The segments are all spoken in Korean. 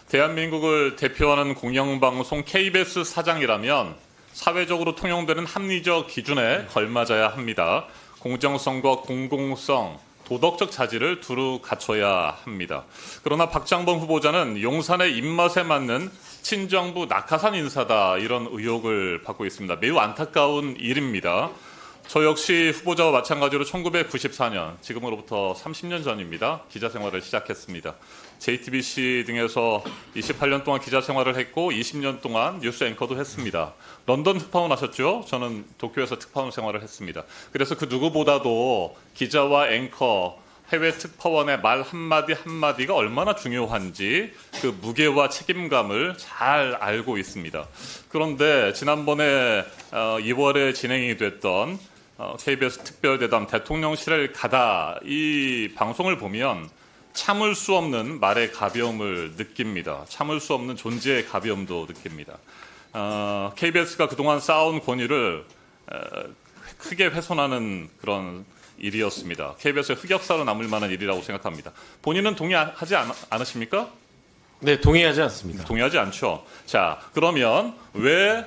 대한민국을 대표하는 공영방송 KBS 사장이라면 사회적으로 통용되는 합리적 기준에 걸맞아야 합니다. 공정성과 공공성, 도덕적 자질을 두루 갖춰야 합니다. 그러나 박장범 후보자는 용산의 입맛에 맞는 친정부 낙하산 인사다, 이런 의혹을 받고 있습니다. 매우 안타까운 일입니다. 저 역시 후보자와 마찬가지로 1994년, 지금으로부터 30년 전입니다. 기자 생활을 시작했습니다. JTBC 등에서 28년 동안 기자 생활을 했고 20년 동안 뉴스 앵커도 했습니다. 런던 특파원 하셨죠? 저는 도쿄에서 특파원 생활을 했습니다. 그래서 그 누구보다도 기자와 앵커, 해외 특파원의 말 한마디 한마디가 얼마나 중요한지 그 무게와 책임감을 잘 알고 있습니다. 그런데 지난번에 2월에 진행이 됐던 KBS 특별대담 대통령실을 가다, 이 방송을 보면 참을 수 없는 말의 가벼움을 느낍니다. 참을 수 없는 존재의 가벼움도 느낍니다. KBS가 그동안 쌓아온 권위를 크게 훼손하는 그런 일이었습니다. KBS의 흑역사로 남을 만한 일이라고 생각합니다. 본인은 동의하지 않으십니까? 네, 동의하지 않습니다. 동의하지 않죠. 자, 그러면 왜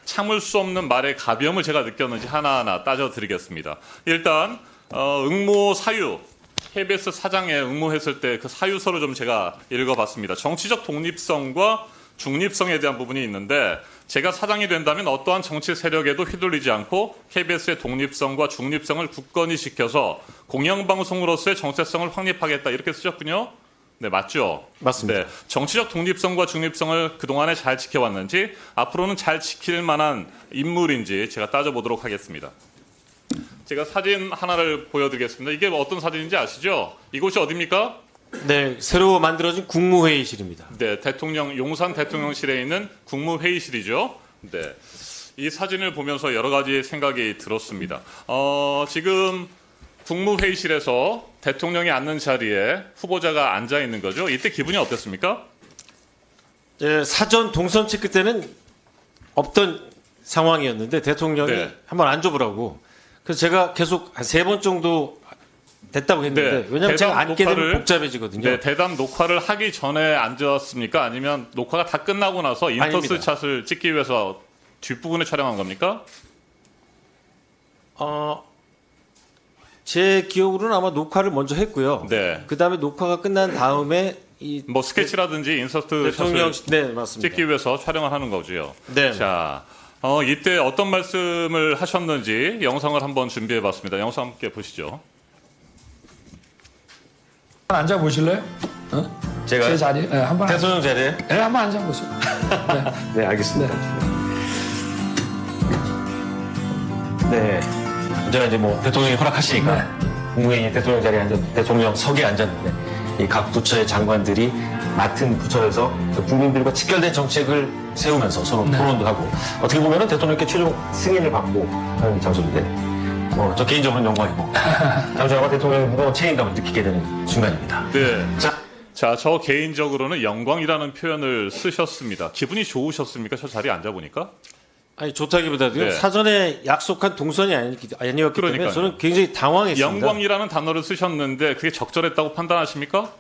참을 수 없는 말의 가벼움을 제가 느꼈는지 하나하나 따져드리겠습니다. 일단 응모 사유, KBS 사장에 응모했을 때 그 사유서를 좀 제가 읽어봤습니다. 정치적 독립성과 중립성에 대한 부분이 있는데, 제가 사장이 된다면 어떠한 정치 세력에도 휘둘리지 않고 KBS의 독립성과 중립성을 굳건히 지켜서 공영방송으로서의 정체성을 확립하겠다, 이렇게 쓰셨군요. 네, 맞죠? 맞습니다. 네, 정치적 독립성과 중립성을 그동안에 잘 지켜왔는지, 앞으로는 잘 지킬 만한 인물인지 제가 따져보도록 하겠습니다. 제가 사진 하나를 보여드리겠습니다. 이게 어떤 사진인지 아시죠? 이곳이 어디입니까? 네, 새로 만들어진 국무회의실입니다. 네, 용산 대통령실에 있는 국무회의실이죠. 네, 이 사진을 보면서 여러 가지 생각이 들었습니다. 지금 국무회의실에서 대통령이 앉는 자리에 후보자가 앉아 있는 거죠. 이때 기분이 어땠습니까? 사전 동선 체크 때는 없던 상황이었는데 대통령이 네. 한번 앉아보라고. 그래서 제가 계속 한 3번 정도 됐다고 했는데, 네, 왜냐하면 제가 앉게 되면 녹화를- 복잡해지거든요. 네, 대담 녹화를 하기 전에 앉았습니까? 아니면 녹화가 다 끝나고 나서 인터스 아닙니다. 샷을 찍기 위해서 뒷부분에 촬영한 겁니까? 제 기억으로는 아마 녹화를 먼저 했고요. 네. 그 다음에 녹화가 끝난 다음에 뭐 스케치라든지 인서트 대통령, 샷을 네, 맞습니다. 찍기 위해서 촬영을 하는 거죠. 네. 자, 이때 어떤 말씀을 하셨는지 영상을 한번 준비해봤습니다. 영상 함께 보시죠. 앉아 보실래요? 제가 제 자리, 네, 한번 대통령 자리에? 네, 한번 앉아 보세요. 네, 알겠습니다. 네. 제가 이제 뭐 대통령이 허락하시니까 국무회의 대통령 자리에 대통령석에 앉았는데, 이 각 부처의 장관들이 맡은 부처에서 국민들과 직결된 정책을 세우면서 서로 토론도 하고, 어떻게 보면은 대통령께 최종 승인을 받고 하는 장소인데, 저 개인적으로는 영광이고 잠시나마 대통령의 무거운 책임감을 느끼게 되는 순간입니다. 네. 자, 저 개인적으로는 영광이라는 표현을 쓰셨습니다. 기분이 좋으셨습니까? 저 자리에 앉아보니까? 아니, 좋다기보다도요, 네. 사전에 약속한 동선이 아니었기 때문에 그러니까요. 저는 굉장히 당황했습니다. 영광이라는 단어를 쓰셨는데 그게 적절했다고 판단하십니까?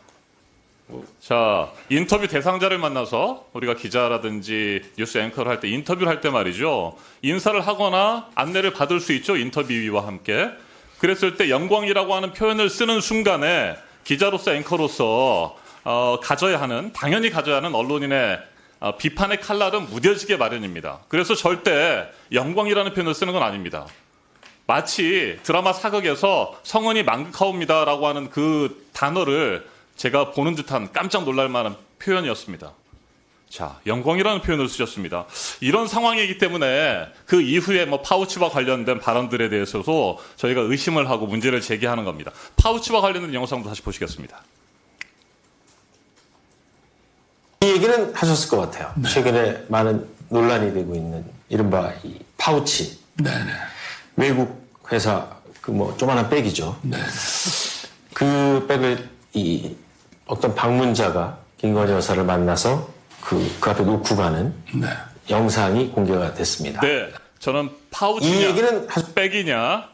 자, 인터뷰 대상자를 만나서 우리가 기자라든지 뉴스 앵커를 할 때, 인터뷰를 할 때 말이죠, 인사를 하거나 안내를 받을 수 있죠, 인터뷰와 함께. 그랬을 때 영광이라고 하는 표현을 쓰는 순간에 기자로서, 앵커로서 당연히 가져야 하는 언론인의 비판의 칼날은 무뎌지게 마련입니다. 그래서 절대 영광이라는 표현을 쓰는 건 아닙니다. 마치 드라마 사극에서 성은이 망극하옵니다라고 하는 그 단어를 제가 보는 듯한 깜짝 놀랄 만한 표현이었습니다. 자, 영광이라는 표현을 쓰셨습니다. 이런 상황이기 때문에 그 이후에 파우치와 관련된 발언들에 대해서도 저희가 의심을 하고 문제를 제기하는 겁니다. 파우치와 관련된 영상도 다시 보시겠습니다. 이 얘기는 하셨을 것 같아요. 최근에 많은 논란이 되고 있는 이른바 이 파우치. 네네. 외국 회사 조만한 백이죠. 네. 그 백을 어떤 방문자가 김건희 여사를 만나서 그 앞에 놓고 가는 네. 영상이 공개가 됐습니다. 네, 저는 이 파우치냐, 얘기는 백이냐,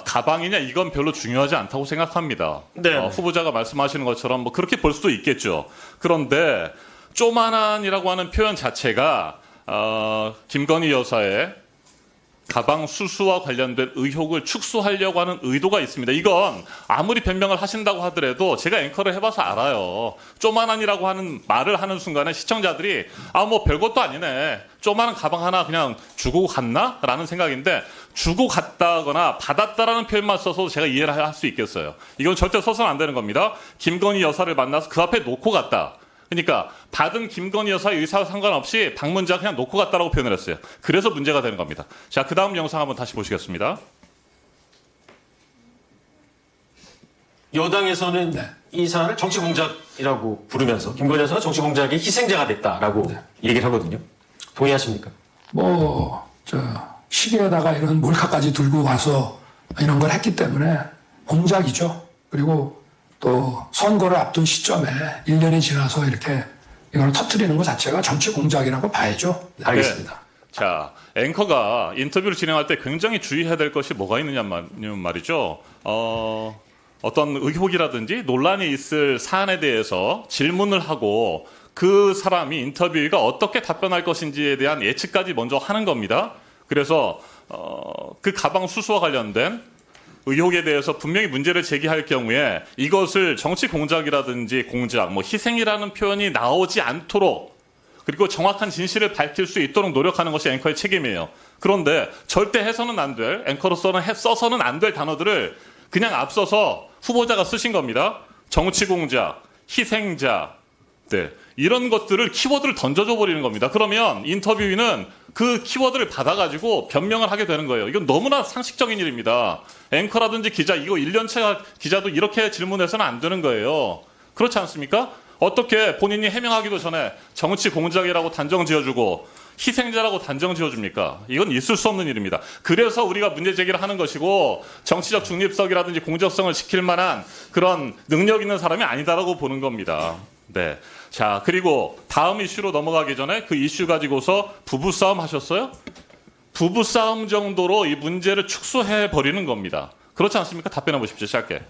가방이냐, 이건 별로 중요하지 않다고 생각합니다. 네. 후보자가 말씀하시는 것처럼 그렇게 볼 수도 있겠죠. 그런데 쪼만한이라고 하는 표현 자체가 김건희 여사의 가방 수수와 관련된 의혹을 축소하려고 하는 의도가 있습니다. 이건 아무리 변명을 하신다고 하더라도 제가 앵커를 해봐서 알아요. 쪼만한이라고 하는 말을 하는 순간에 시청자들이 뭐 별것도 아니네. 쪼만한 가방 하나 그냥 주고 갔나? 라는 생각인데 주고 갔다거나 받았다라는 표현만 써서 제가 이해를 할 수 있겠어요. 이건 절대 써서는 안 되는 겁니다. 김건희 여사를 만나서 그 앞에 놓고 갔다. 그러니까 받은 김건희 여사의 의사와 상관없이 방문자 그냥 놓고 갔다라고 표현을 했어요. 그래서 문제가 되는 겁니다. 자, 그 다음 영상 한번 다시 보시겠습니다. 여당에서는 이 사안을 정치 공작이라고 부르면서 김건희 여사가 정치 공작의 희생자가 됐다라고 얘기를 하거든요. 동의하십니까? 시계에다가 이런 몰카까지 들고 와서 이런 걸 했기 때문에 공작이죠. 그리고 또 선거를 앞둔 시점에 1년이 지나서 이렇게 이걸 터뜨리는 것 자체가 정치 공작이라고 봐야죠. 알겠습니다. 자, 앵커가 인터뷰를 진행할 때 굉장히 주의해야 될 것이 뭐가 있느냐면 말이죠. 어떤 의혹이라든지 논란이 있을 사안에 대해서 질문을 하고 그 사람이 인터뷰가 어떻게 답변할 것인지에 대한 예측까지 먼저 하는 겁니다. 그래서 그 가방 수수와 관련된 의혹에 대해서 분명히 문제를 제기할 경우에 이것을 정치 공작이라든지 공작, 희생이라는 표현이 나오지 않도록 그리고 정확한 진실을 밝힐 수 있도록 노력하는 것이 앵커의 책임이에요. 그런데 절대 해서는 안 될, 앵커로서는 써서는 안 될 단어들을 그냥 앞서서 후보자가 쓰신 겁니다. 정치 공작, 희생자, 이런 것들을 키워드를 던져줘 버리는 겁니다. 그러면 인터뷰인은 그 키워드를 받아가지고 변명을 하게 되는 거예요. 이건 너무나 상식적인 일입니다. 앵커라든지 기자, 이거 1년차 기자도 이렇게 질문해서는 안 되는 거예요. 그렇지 않습니까? 어떻게 본인이 해명하기도 전에 정치 공작이라고 단정 지어주고 희생자라고 단정 지어줍니까? 이건 있을 수 없는 일입니다. 그래서 우리가 문제 제기를 하는 것이고 정치적 중립성이라든지 공정성을 지킬 만한 그런 능력 있는 사람이 아니다라고 보는 겁니다. 네. 자, 그리고 다음 이슈로 넘어가기 전에 그 이슈 가지고서 부부싸움 하셨어요? 부부싸움 정도로 이 문제를 축소해 버리는 겁니다. 그렇지 않습니까? 답변해 보십시오. 짧게.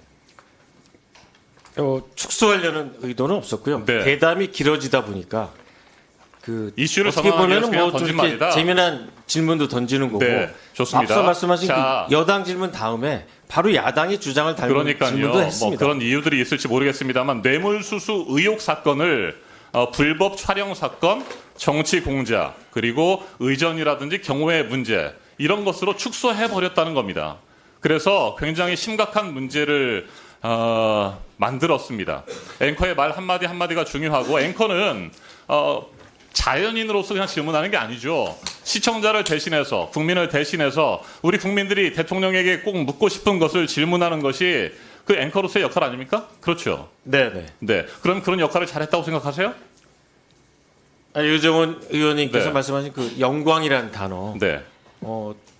축소하려는 의도는 없었고요. 네. 대담이 길어지다 보니까 이슈를 어떻게 전환하기 위해서 보면은 그냥 좀 던진 이렇게 말이다. 재미난 질문도 던지는 거고. 네, 좋습니다. 앞서 말씀하신 자, 그 여당 질문 다음에 바로 야당의 주장을 담은 그러니까요. 질문도 했습니다. 그런 이유들이 있을지 모르겠습니다만 뇌물수수 의혹 사건을 불법 촬영 사건, 정치 공작, 그리고 의전이라든지 경호의 문제 이런 것으로 축소해 버렸다는 겁니다. 그래서 굉장히 심각한 문제를 만들었습니다. 앵커의 말 한마디 한마디가 중요하고 앵커는 자연인으로서 그냥 질문하는 게 아니죠. 시청자를 대신해서 국민을 대신해서 우리 국민들이 대통령에게 꼭 묻고 싶은 것을 질문하는 것이 그 앵커로서의 역할 아닙니까? 그렇죠. 네네. 네. 그럼 그런 역할을 잘했다고 생각하세요? 유정원 의원님께서 네. 말씀하신 그 영광이라는 단어. 네.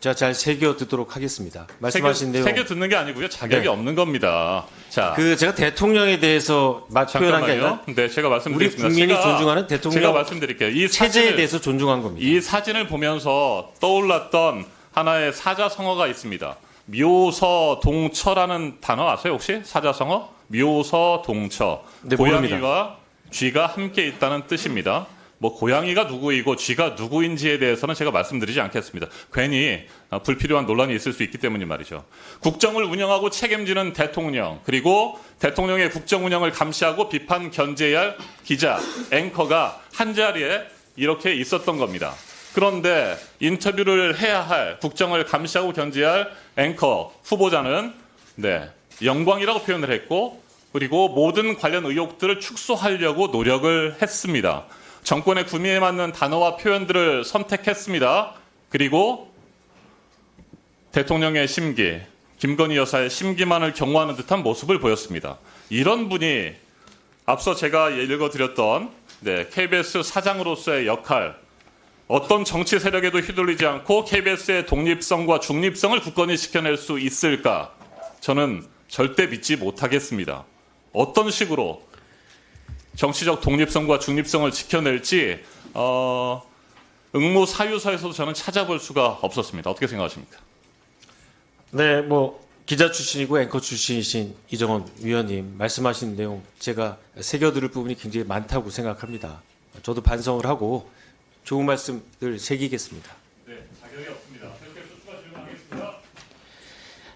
제가 잘 새겨 듣도록 하겠습니다. 말씀하신 내용. 새겨 듣는 게 아니고요. 자격이 네. 없는 겁니다. 자, 제가 대통령에 대해서 표현한 게 아니라 잠깐만요. 네, 제가 우리 말씀드리겠습니다. 국민이 존중하는 대통령 제가 말씀드릴게요. 이 체제에 사진을- 대해서 존중한 겁니다. 이 사진을 보면서 떠올랐던 하나의 사자성어가 있습니다. 묘서동처라는 단어 아세요 혹시? 사자성어? 묘서동처. 네, 고양이와 쥐가 함께 있다는 뜻입니다. 고양이가 누구이고 쥐가 누구인지에 대해서는 제가 말씀드리지 않겠습니다. 괜히 불필요한 논란이 있을 수 있기 때문이 말이죠. 국정을 운영하고 책임지는 대통령, 그리고 대통령의 국정 운영을 감시하고 비판 견제해야 할 기자, 앵커가 한자리에 이렇게 있었던 겁니다. 그런데 인터뷰를 해야 할 국정을 감시하고 견제해야 할 앵커, 후보자는 영광이라고 표현을 했고 그리고 모든 관련 의혹들을 축소하려고 노력을 했습니다. 정권의 구미에 맞는 단어와 표현들을 선택했습니다. 그리고 대통령의 심기, 김건희 여사의 심기만을 경호하는 듯한 모습을 보였습니다. 이런 분이 앞서 제가 읽어드렸던 KBS 사장으로서의 역할, 어떤 정치 세력에도 휘둘리지 않고 KBS의 독립성과 중립성을 굳건히 지켜낼 수 있을까? 저는 절대 믿지 못하겠습니다. 어떤 식으로 정치적 독립성과 중립성을 지켜낼지 응모사유서에서도 저는 찾아볼 수가 없었습니다. 어떻게 생각하십니까? 네, 기자 출신이고 앵커 출신이신 이정원 위원님 말씀하신 내용 제가 새겨들을 부분이 굉장히 많다고 생각합니다. 저도 반성을 하고 좋은 말씀들 새기겠습니다.